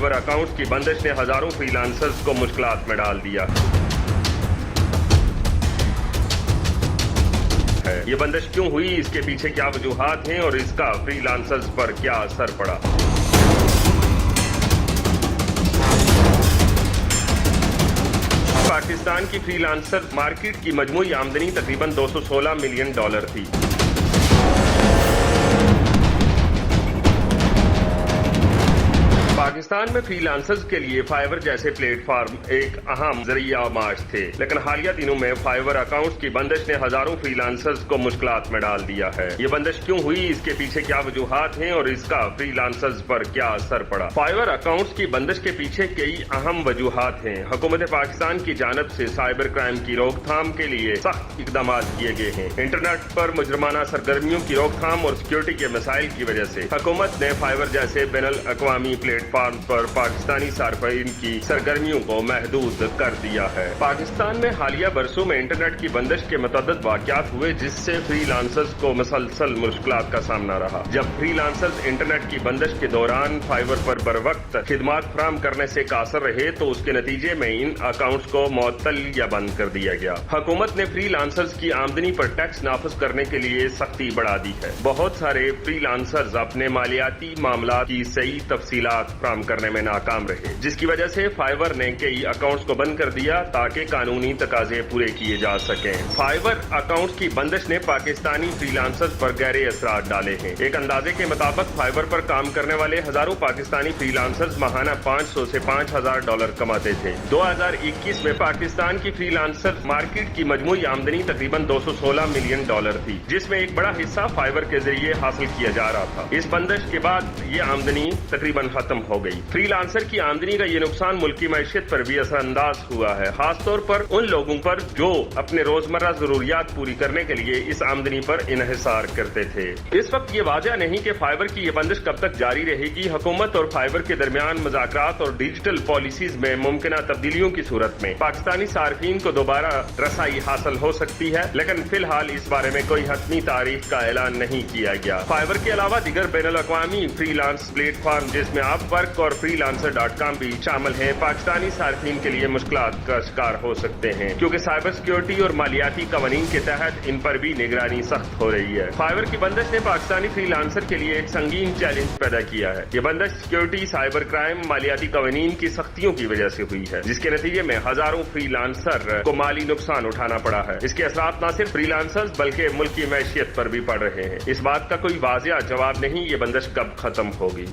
Fibre accounts की बंदिश ने हजारों फ्रीलांसर्स को मुश्किलात में डाल दिया है। ये बंदिश क्यों हुई, इसके पीछे क्या वजूहात हैं और इसका फ्रीलांसर्स पर क्या असर पड़ा। पाकिस्तान की फ्रीलांसर मार्केट की मजमूई आमदनी तकरीबन $216 मिलियन थी। पाकिस्तान में फ्रीलांसर्स के लिए फाइवर जैसे प्लेटफॉर्म एक अहम जरिया माश थे, लेकिन हालिया दिनों में फाइवर अकाउंट्स की बंदिश ने हजारों फ्रीलांसर्स को मुश्किलात में डाल दिया है। ये बंदिश क्यों हुई, इसके पीछे क्या वजूहात हैं और इसका फ्रीलांसर्स पर क्या असर पड़ा। फाइवर अकाउंट्स की बंदिश के पीछे कई अहम वजूहात हैं। हुकूमत पाकिस्तान की जानब से साइबर क्राइम की रोकथाम के लिए सख्त इकदाम किए गए हैं। इंटरनेट पर मुजरमाना सरगर्मियों की रोकथाम और सिक्योरिटी के मसाइल की वजह से हुकूमत ने फाइवर जैसे बैनुल अक़वामी प्लेटफॉर्म पर पाकिस्तानी सार्फिन की सरगर्मियों को महदूद कर दिया है। पाकिस्तान में हालिया बरसों में इंटरनेट की बंदिश के मुतअद्दिद वाक़यात हुए, जिससे फ्रीलांसर्स को मुसलसल मुश्किलात का सामना रहा। जब फ्रीलांसर्स इंटरनेट की बंदिश के दौरान फाइवर पर बरवक्त खिदमात फराहम करने से कासर रहे तो उसके नतीजे में इन अकाउंट्स को मुअत्तल या बंद कर दिया गया। हुकूमत ने फ्रीलांसर्स की आमदनी पर टैक्स नाफिज करने के लिए सख्ती बढ़ा दी है। बहुत सारे फ्रीलांसर्स अपने मालियाती मामला की सही तफसीलात फराहम करने में नाकाम रहे, जिसकी वजह से फाइवर ने कई अकाउंट्स को बंद कर दिया ताकि कानूनी तकाजे पूरे किए जा सकें। फाइवर अकाउंट्स की बंदिश ने पाकिस्तानी फ्रीलांसर्स पर गहरे असरात डाले हैं। एक अंदाजे के मुताबिक फाइवर पर काम करने वाले हजारों पाकिस्तानी फ्रीलांसर्स माहाना $500 से $5,000 कमाते थे। 2021 में पाकिस्तान की फ्रीलांसर मार्केट की मजमूई आमदनी तकरीबन $216 मिलियन थी, जिसमें एक बड़ा हिस्सा फाइवर के जरिए हासिल किया जा रहा था। इस बंदिश के बाद ये आमदनी तकरीबन खत्म हो गई। फ्रीलांसर की आमदनी का ये नुकसान मुल्की मैशियत पर भी असरअंदाज हुआ है, खासतौर पर उन लोगों पर जो अपने रोजमर्रा जरूरियात पूरी करने के लिए इस आमदनी पर इन्हिसार करते थे। इस वक्त ये वाज़ेह नहीं कि फाइबर की ये बंदिश कब तक जारी रहेगी। हुकूमत और फाइबर के दरमियान मुज़ाकरात और डिजिटल पॉलिसीज में मुमकिन तब्दीलियों की सूरत में पाकिस्तानी सार्फिन को दोबारा रसाई हासिल हो सकती है, लेकिन फिलहाल इस बारे में कोई हतमी तारीख का ऐलान नहीं किया गया। फाइबर के अलावा दीगर बैनुल अक़वामी फ्रीलांस प्लेटफॉर्म जिसमें अपवर्क और freelancer.com भी शामिल हैं, पाकिस्तानी सार्फिन के लिए मुश्किलात का शिकार हो सकते हैं, क्योंकि साइबर सिक्योरिटी और मालियाती कवानीन के तहत इन पर भी निगरानी सख्त हो रही है। फाइबर की बंदिश ने पाकिस्तानी फ्रीलांसर के लिए एक संगीन चैलेंज पैदा किया है। ये बंदिश सिक्योरिटी, साइबर क्राइम, मालियाती कवानीन की सख्तियों की वजह से हुई है, जिसके नतीजे में हजारों फ्रीलांसर को माली नुकसान उठाना पड़ा है। इसके असरात न सिर्फ फ्रीलांसर्स बल्कि मुल्की मैशियत पर भी पड़ रहे हैं। इस बात का कोई वाज़ेह जवाब नहीं ये बंदिश कब खत्म होगी।